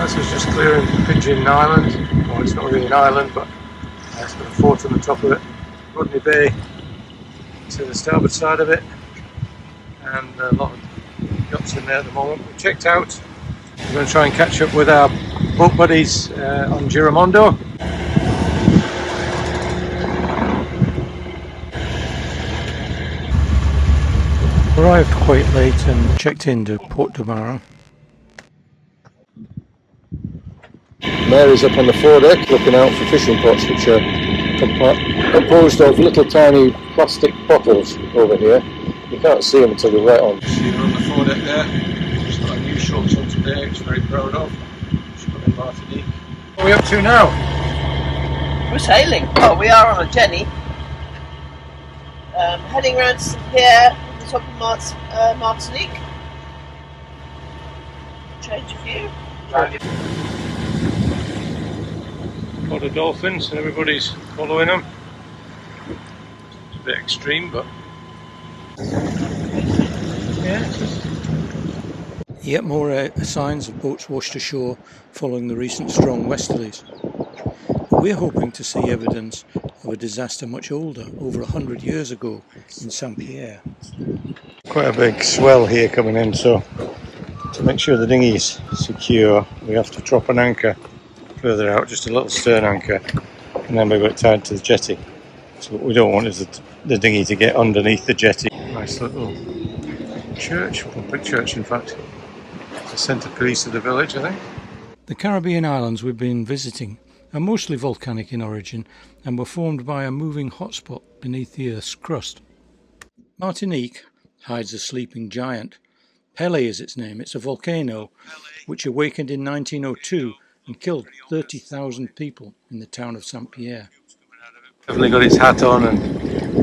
This is just clearing Pigeon Island. Well, it's not really an island, but it's got a fort on the top of it. Rodney Bay to the starboard side of it, and a lot of yachts in there at the moment. We checked out. We're going to try and catch up with our boat buddies on Giramondo. Arrived quite late and checked into Port de Marin. Mary's up on the foredeck looking out for fishing pots, which are composed of little tiny plastic bottles over here. You can't see them until they're right on. See her on the foredeck there. She's got a new shorts on today, which she's very proud of. She's got in Martinique. What are we up to now? We're sailing. Oh, we are on a jenny. Heading round to ST Pierre, the top of Martinique. Change of view. A lot of dolphins and everybody's following them. It's a bit extreme, but yeah, it's just... Yet more signs of boats washed ashore following the recent strong westerlies. We're hoping to see evidence of a disaster much older, over 100 years ago in St Pierre. Quite a big swell here coming in, so to make sure the dinghy's secure we have to drop an anchor further out, just a little stern anchor, and then we've got it tied to the jetty. So what we don't want is the dinghy to get underneath the jetty. Nice little church, public church in fact. It's the centrepiece of the village, I think. The Caribbean islands we've been visiting are mostly volcanic in origin and were formed by a moving hotspot beneath the Earth's crust. Martinique hides a sleeping giant. Pele is its name. It's a volcano which awakened in 1902 and killed 30,000 people in the town of St Pierre. Definitely got its hat on, and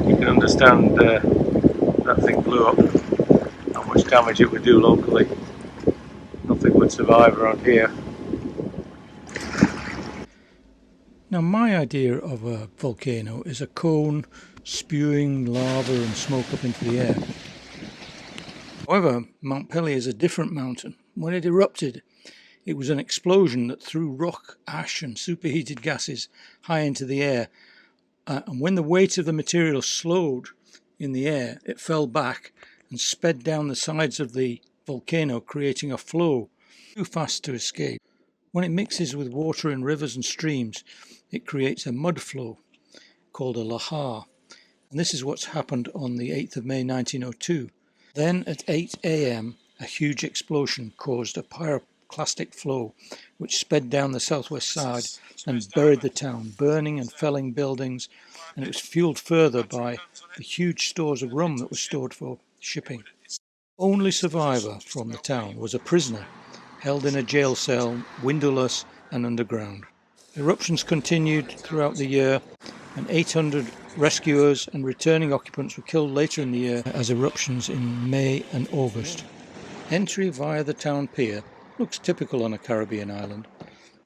you can understand that thing blew up, how much damage it would do locally. Nothing would survive around here. Now, my idea of a volcano is a cone spewing lava and smoke up into the air. However, Mount Pele is a different mountain. When it erupted, it was an explosion that threw rock, ash and superheated gases high into the air. And when the weight of the material slowed in the air, it fell back and sped down the sides of the volcano, creating a flow too fast to escape. When it mixes with water in rivers and streams, it creates a mud flow called a lahar. And this is what's happened on the 8th of May 1902. Then at 8 a.m. a huge explosion caused a pyroclastic flow which sped down the southwest side and buried the town, burning and felling buildings, and it was fueled further by the huge stores of rum that were stored for shipping. Only survivor from the town was a prisoner held in a jail cell, windowless and underground. Eruptions continued throughout the year, and 800 rescuers and returning occupants were killed later in the year as eruptions in May and August. Entry via the town pier looks typical on a Caribbean island,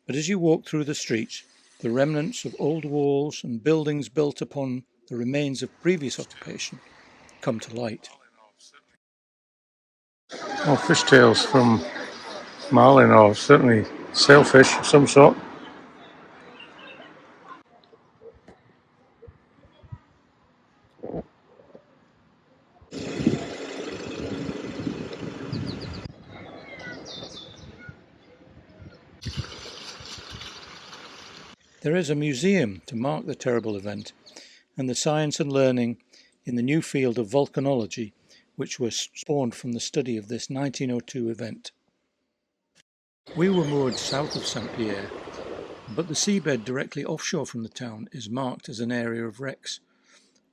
but as you walk through the streets, the remnants of old walls and buildings built upon the remains of previous occupation come to light. Well, fishtails from marlin, or certainly sailfish of some sort. There is a museum to mark the terrible event and the science and learning in the new field of volcanology, which was spawned from the study of this 1902 event. We were moored south of St Pierre, but the seabed directly offshore from the town is marked as an area of wrecks.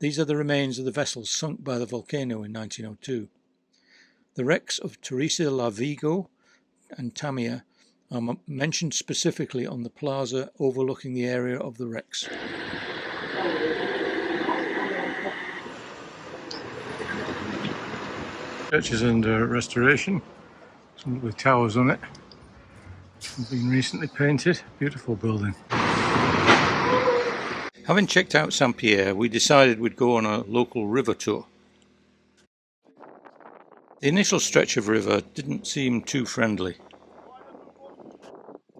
These are the remains of the vessels sunk by the volcano in 1902. The wrecks of Teresa La Vigo and Tamia are mentioned specifically on the plaza overlooking the area of the wrecks. Church is under restoration, some with towers on it. It's been recently painted. Beautiful building. Having checked out St Pierre, we decided we'd go on a local river tour. The initial stretch of river didn't seem too friendly.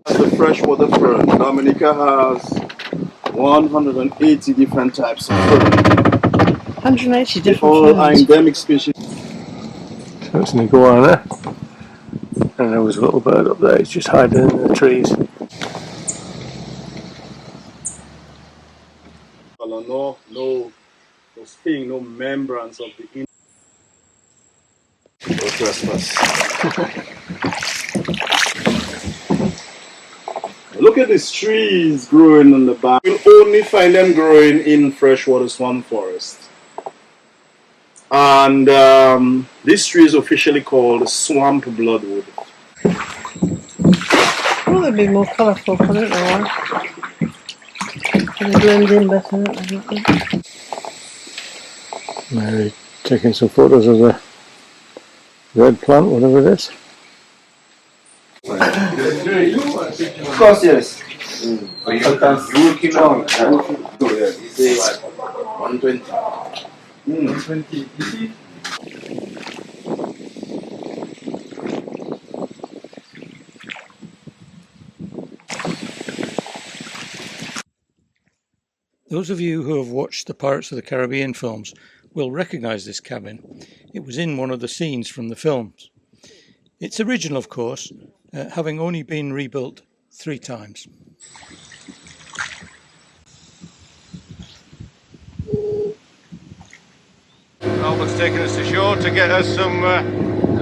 The freshwater fern. Dominica has 180 different types of fern. 180 They different all are ferns. endemic species. So it's an iguana, and there was a little bird up there. It's just hiding in the trees. No sting, no membranes of the trespass. Look at these trees growing on the bank. You'll only find them growing in freshwater swamp forest. And this tree is officially called swamp bloodwood. Oh, they'd be more colourful, I don't know why. They blend in better, don't they? Mary taking some photos of the red plant, whatever it is. Of course, yes. Sometimes you working on 120. 120. You see? Those of you who have watched the Pirates of the Caribbean films will recognise this cabin. It was in one of the scenes from the films. It's original, of course, having only been rebuilt 3 times. Albert's taking us to shore to get us some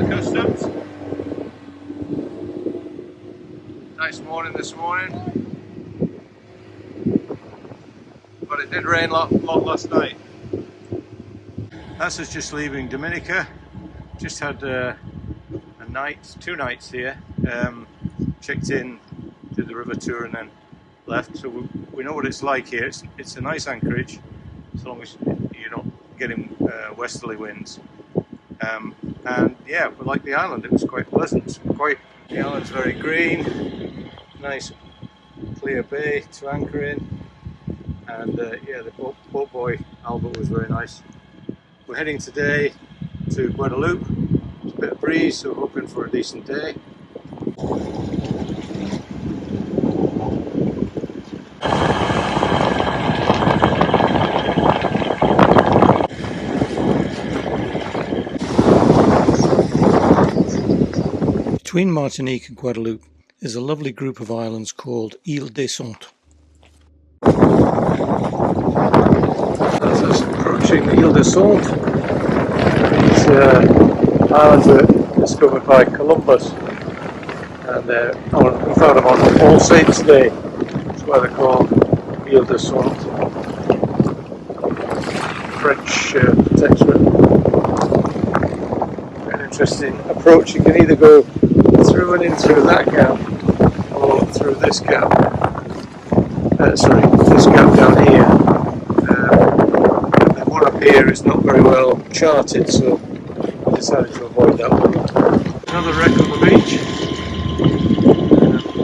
customs. Nice morning this morning, but it did rain a lot last night. That's us just leaving Dominica. Just had two nights here. Checked in, did the river tour and then left. So we know what it's like here. It's a nice anchorage, as long as you're not getting westerly winds. And yeah, we like the island. It was quite pleasant. The island's very green, nice clear bay to anchor in, and yeah, the boat boy Albert was very nice. We're heading today to Guadeloupe. It's a bit of breeze, so we're hoping for a decent day. Between Martinique and Guadeloupe is a lovely group of islands called Île des Saints. As us approaching the Île des Saints, these islands were discovered by Columbus, and we found them on All Saints' Day. That's why they're called Île des Saints. French protectorate. An interesting approach. You can either go through and in through that gap, or through this gap. This gap down here. The one up here is not very well charted, so I decided to avoid that one. Another wreck on the beach.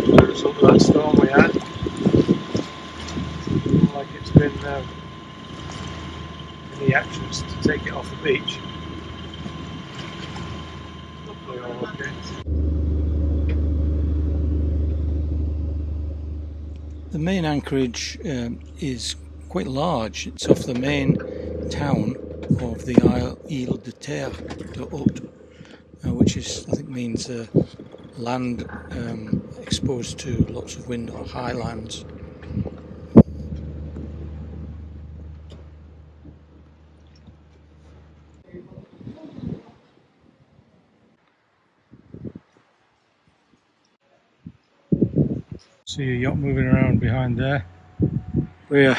The result of that storm we had. Looks like it's been any actions to take it off the beach. Hopefully all okay. The main anchorage is quite large. It's off the main town of the Île de Terre de Haute, which is, I think, means land exposed to lots of wind, or high lands. See a yacht moving around behind there. We're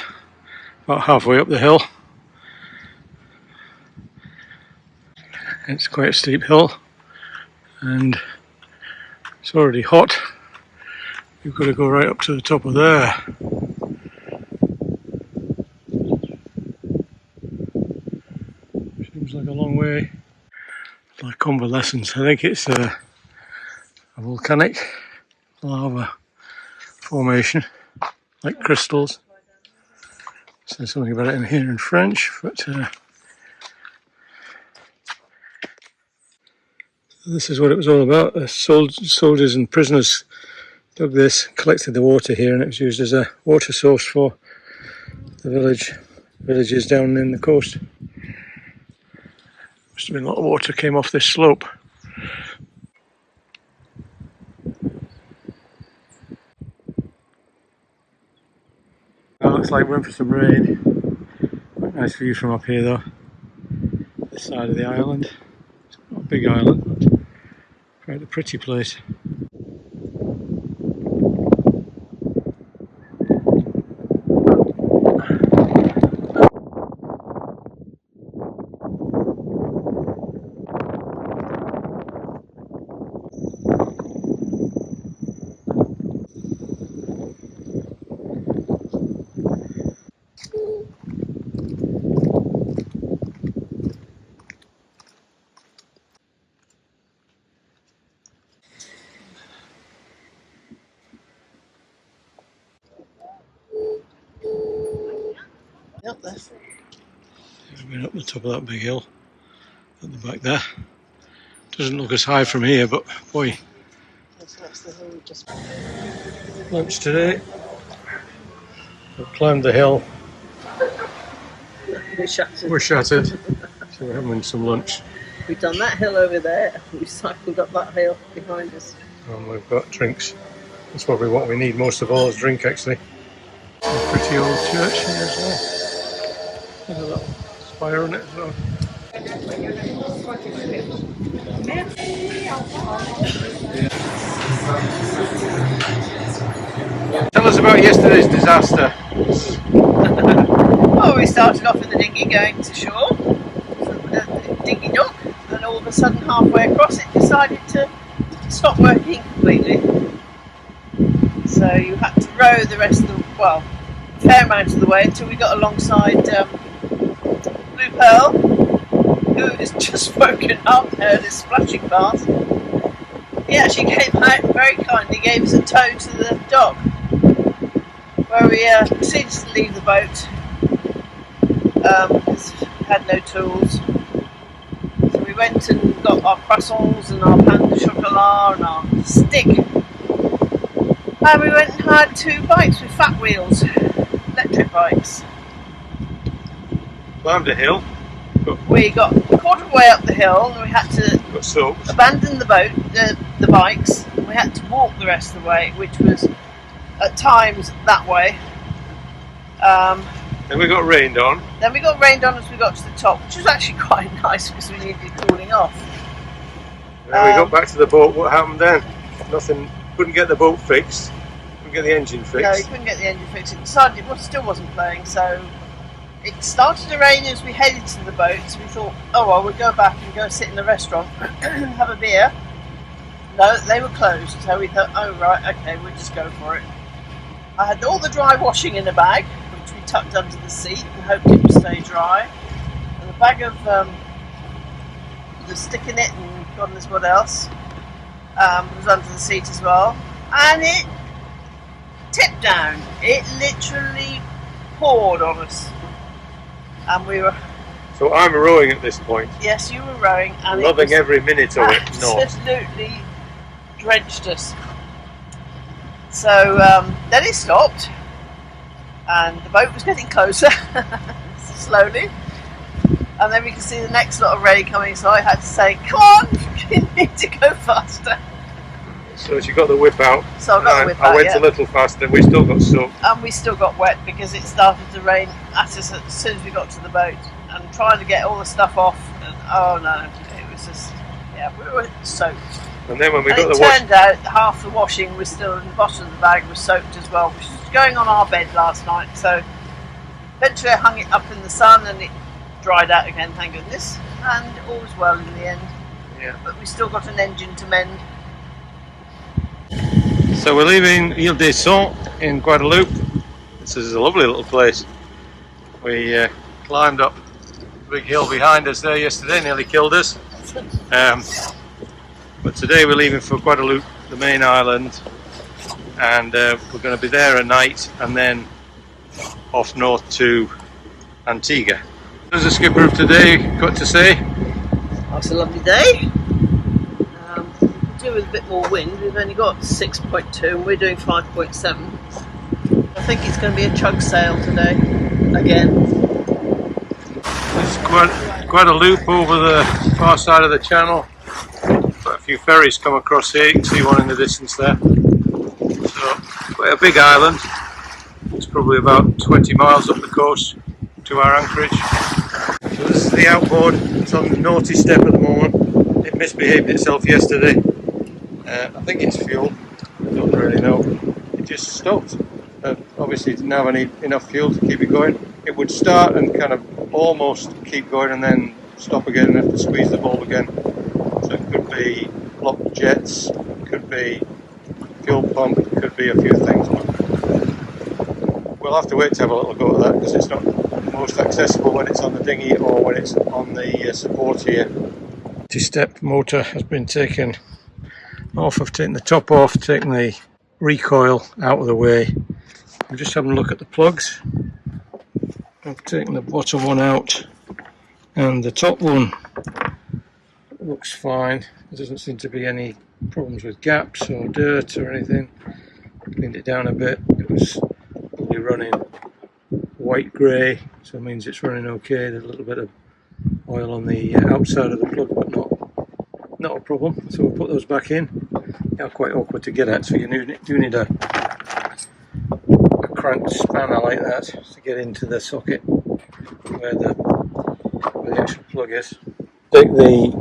about halfway up the hill. It's quite a steep hill, and it's already hot. You've got to go right up to the top of there. Seems like a long way. It's like convalescence. I think it's a volcanic lava formation, like crystals. Says something about it in here in French, but this is what it was all about. Soldiers and prisoners Dug this, collected the water here, and it was used as a water source for the villages down in the coast. Must have been a lot of water came off this slope. That looks like we're in for some rain. Quite nice view from up here though. This side of the island. It's not a big island, but quite a pretty place. Up there. We've been up the top of that big hill at the back there. Doesn't look as high from here, but boy. That's the hill we just. Lunch today. We've climbed the hill. We're shattered. We're shattered. So we're having some lunch. We've done that hill over there. We cycled up that hill behind us. And we've got drinks. That's probably what we need most of all is drink actually. A pretty old church here as well. There's a little spire on it as well. Tell us about yesterday's disaster. Well, we started off with the dinghy going to shore, the dinghy dock, and all of a sudden halfway across it decided to stop working completely. So you had to row the rest of the, well, a fair amount of the way until we got alongside Blue Pearl, who has just woken up, heard us splashing past. He actually came out and very kindly gave us a tow to the dock, where we proceeded to leave the boat because we had no tools. So we went and got our croissants and our pain de chocolat and our stick. And we went and hired 2 bikes with fat wheels, electric bikes. Climbed a hill. We got a quarter of the way up the hill and we had to Got soaked. abandon the boat, the bikes, and we had to walk the rest of the way, which was at times that way. Then we got rained on. Then we got rained on as we got to the top, which was actually quite nice because we needed cooling off. Then we got back to the boat. What happened then? Nothing. Couldn't get the boat fixed. Couldn't get the engine fixed. No, we couldn't get the engine fixed. It decided it still wasn't playing, so it started to rain as we headed to the boat. So we thought, oh well, we'll go back and go sit in the restaurant and have a beer. No, they were closed, so we thought, oh right, okay, we'll just go for it. I had all the dry washing in a bag, which we tucked under the seat and hoped it would stay dry. And a bag of the stick in it and God knows what else was under the seat as well. And it tipped down. It literally poured on us. And we were... So I'm rowing at this point. Yes, you were rowing. And Loving every minute of it. No. Absolutely drenched us. So then it stopped, and the boat was getting closer, slowly. And then we could see the next lot of rain coming, so I had to say, "Come on, you need to go faster." So she got the whip out. So I got the whip out. I went a little faster. We still got soaked. And we still got wet because it started to rain at us as soon as we got to the boat, and trying to get all the stuff off. And, oh no, it was just, yeah, we were soaked. And then when we and got it the wash, turned out half the washing was still in the bottom of the bag, was soaked as well, which was going on our bed last night. So eventually I hung it up in the sun and it dried out again, thank goodness. And all was well in the end. yeah. But we still got an engine to mend. So we're leaving Ile des Sons in Guadeloupe. This is a lovely little place. We climbed up the big hill behind us there yesterday, nearly killed us. But today we're leaving for Guadeloupe, the main island, and we're going to be there a night and then off north to Antigua. What does the skipper of today got to say? Oh, it's a lovely day. do with a bit more wind. We've only got 6.2 and we're doing 5.7. I think it's going to be a chug sail today, again. There's quite a loop over the far side of the channel. Quite a few ferries come across here. You can see one in the distance there. So, quite a big island. It's probably about 20 miles up the coast to our anchorage. So this is the Outboard. It's on the naughty step at the moment. It misbehaved itself yesterday. I think it's fuel. I don't really know. It just stopped. Obviously it didn't have enough fuel to keep it going. It would start and kind of almost keep going and then stop again and have to squeeze the bulb again. So it could be blocked jets, could be fuel pump, could be a few things. We'll have to wait to have a little go at that because it's not most accessible when it's on the dinghy or when it's on the support here. The step motor has been taken off. I've taken the top off, taken the recoil out of the way. I'm just having a look at the plugs. I've taken the bottom one out and the top one looks fine. There doesn't seem to be any problems with gaps or dirt or anything. Cleaned it down a bit. It was probably running white grey, so it means it's running okay. There's a little bit of oil on the outside of the plug, but not a problem. So we'll put those back in. They're quite awkward to get at, so you do need a cranked spanner like that to get into the socket where the actual plug is. Take the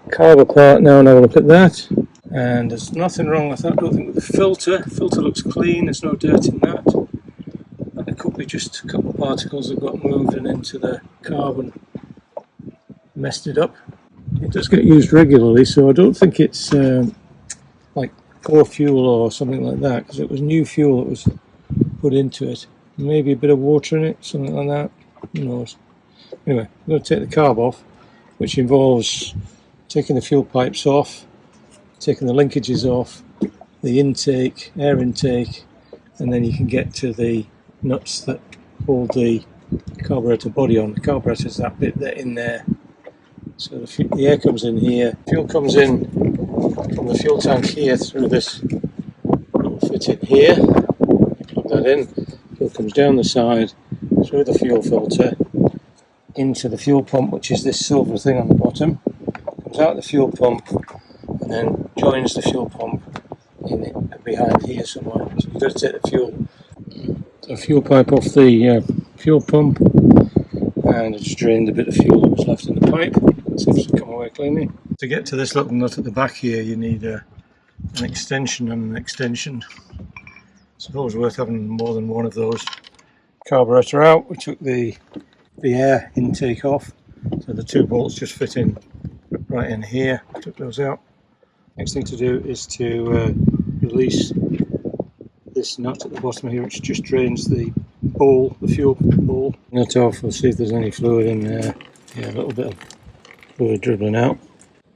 carb apart now and have a look at that. And there's nothing wrong with that. I don't think with the filter. The filter looks clean. There's no dirt in that. And it could be just a couple of particles that got moved and into the carbon messed it up. It does get used regularly, so I don't think it's like poor fuel or something like that, because it was new fuel that was put into it. Maybe a bit of water in it, something like that. Who knows? Anyway, I'm going to take the carb off, which involves taking the fuel pipes off, taking the linkages off, the intake, air intake, and then you can get to the nuts that hold the carburetor body on. The carburetor is that bit there in there. So the air comes in here, fuel comes in from the fuel tank here through this little fitting here. Plug that in, fuel comes down the side through the fuel filter into the fuel pump, which is this silver thing on the bottom. Comes out the fuel pump and then joins the fuel pump in it behind here somewhere. So you've got to take the fuel pipe off the fuel pump, and it's drained a bit of fuel that was left in the pipe. It seems to come away cleanly. To get to this little nut at the back here, you need an extension and an extension. I suppose worth having more than one of those. Carburetor out. We took the air intake off, so the two bolts just fit in right in here. We took those out. Next thing to do is to release this nut at the bottom here, which just drains the bowl, the fuel bowl. Nut off. We'll see if there's any fluid in there. Yeah, a little bit of fluid dribbling out.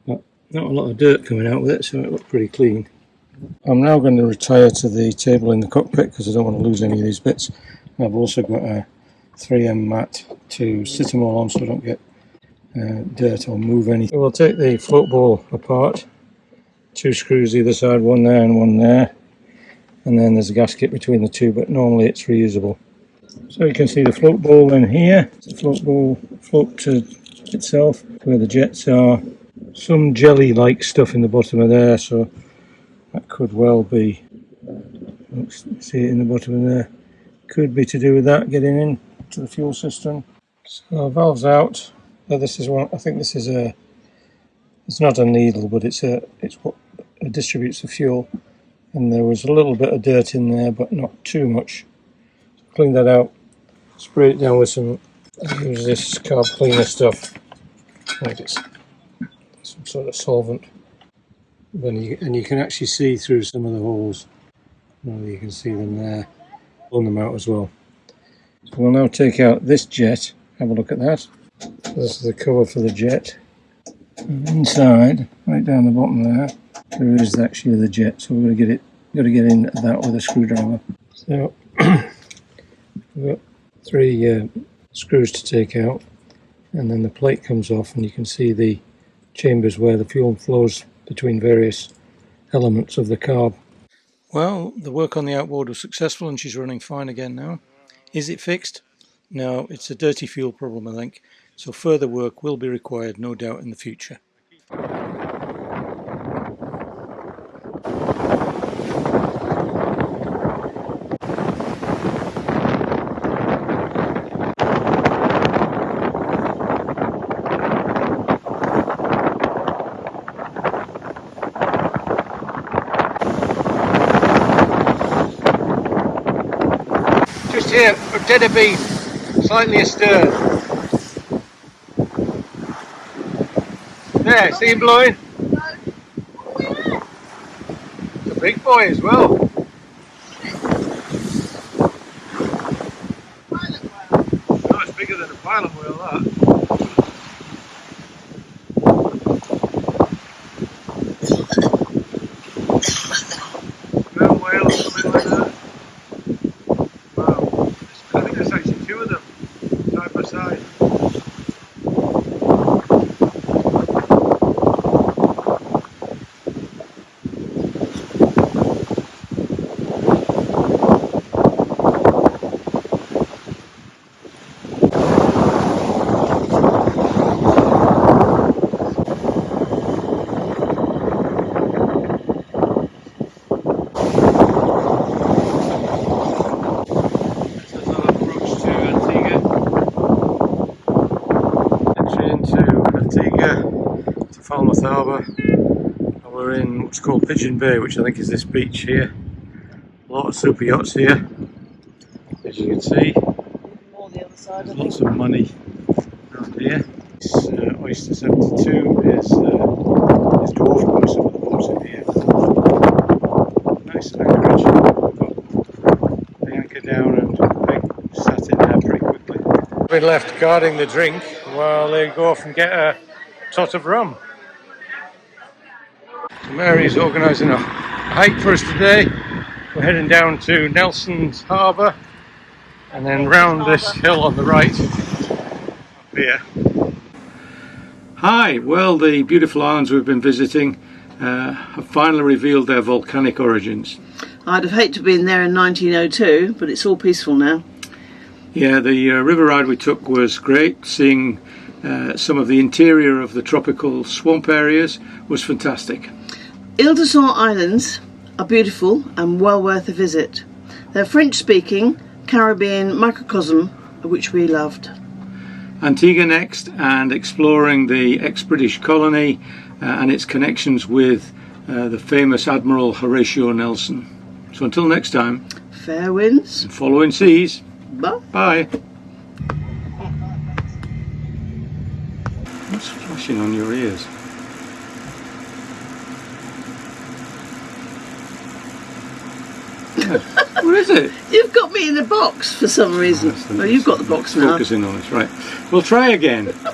Not a lot of dirt coming out with it, so it looked pretty clean. I'm now going to retire to the table in the cockpit because I don't want to lose any of these bits. I've also got a 3M mat to sit them all on so I don't get dirt or move anything. We'll take the float bowl apart. Two screws either side, one there and one there. And then there's a gasket between the two, but normally it's reusable. So you can see the float bowl in here. The float bowl float to itself where the jets are. Some jelly-like stuff in the bottom of there, so that could well be. See it in the bottom of there. Could be to do with that getting in to the fuel system. So valves out. This is one. I think this is a. It's not a needle, but it's what distributes the fuel. And there was a little bit of dirt in there, but not too much. So clean that out. Spray it down with some. Use this carb cleaner stuff. I think it's some sort of solvent. And you can actually see through some of the holes. Well, you can see them there. Pull them out as well. So we'll now take out this jet. Have a look at that. This is the cover for the jet. And inside, right down the bottom there, there is actually the jet. So we're going to get in that with a screwdriver. So we've got 3 screws to take out, and then the plate comes off, and you can see the chambers where the fuel flows between various elements of the carb. Well, the work on the outboard was successful and she's running fine again now. Is it fixed? No, it's a dirty fuel problem, I think, so further work will be required, no doubt, in the future. Just here, for dead abeam, slightly astern. There, see him blowing? It's a big boy as well. Oh, it's bigger than a pilot whale, that. Sperm whale or something like that. Wow, I think there's actually two of them, side by side. Falmouth Harbour, and we're in what's called Pigeon Bay, which I think is this beach here. A lot of super yachts here, as you can see. More the other side, there's lots of money around here. This Oyster 72 is dwarfed by some of the boats in here. Nice anchorage. Got the anchor down and they sat in there pretty quickly. I've been left guarding the drink while they go off and get a tot of rum. Mary's organising a hike for us today. We're heading down to Nelson's Harbour and then round this hill on the right up here. Hi, well, the beautiful islands we've been visiting have finally revealed their volcanic origins. I'd have hated to have been there in 1902, but it's all peaceful now. Yeah, the river ride we took was great. Seeing some of the interior of the tropical swamp areas was fantastic. Ile-de-Sante Islands are beautiful and well worth a visit. They're French-speaking Caribbean microcosm, which we loved. Antigua next, and exploring the ex-British colony and its connections with the famous Admiral Horatio Nelson. So until next time, fair winds and following seas. Bye. Bye. What's flashing on your ears? Yeah. What is it? You've got me in a box for some reason. Well, you've got the box now. Focusing on us, right. We'll try again.